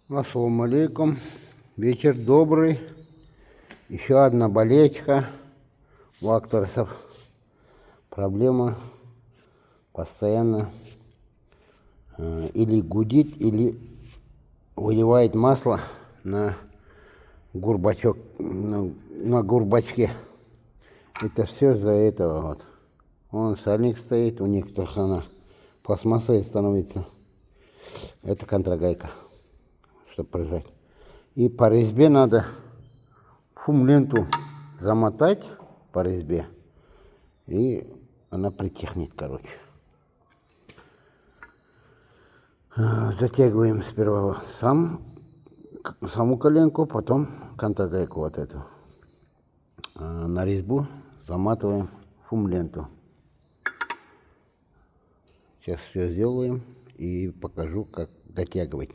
Ассаламу алейкум. Вечер добрый. Еще одна болечка у акторсов. Проблема постоянно или гудит, или выливает масло на горбачок, на горбачке. Это все из-за этого вот. Вон сальник стоит, у некоторых она пластмассой становится. Это контрагайка, чтобы прижать. И по резьбе надо фум-ленту замотать по резьбе, и она притихнет, короче. Затягиваем сперва саму коленку, потом контрагайку вот эту. На резьбу заматываем фум-ленту. Сейчас все сделаем и покажу, как дотягивать.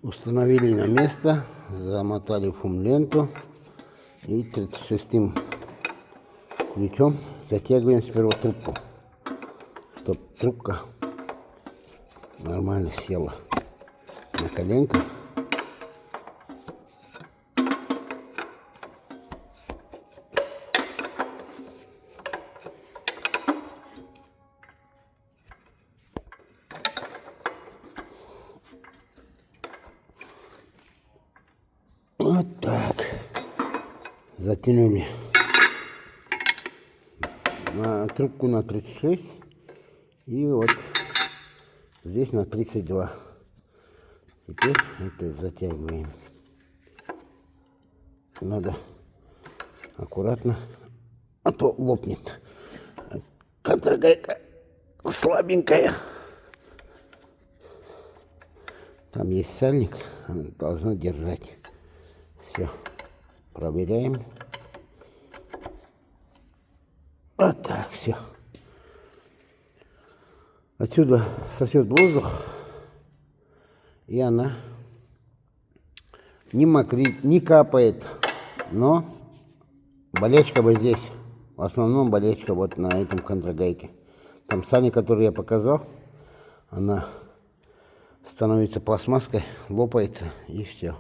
Установили на место, замотали фум-ленту и 36-м ключом затягиваем сперва трубку, чтобы трубка нормально села на коленку. Вот так. Затянули трубку на 36 и вот здесь на 32. Теперь это затягиваем. Надо аккуратно, а то лопнет. Контрагайка слабенькая. Там есть сальник, она должна держать. Все, проверяем. Вот так, все. Отсюда сосет воздух, и она не мокрит, не капает, но болячка вот здесь. В основном болячка вот на этом контрагайке. Там сальник, который я показал, она становится пластмасской, лопается, и все.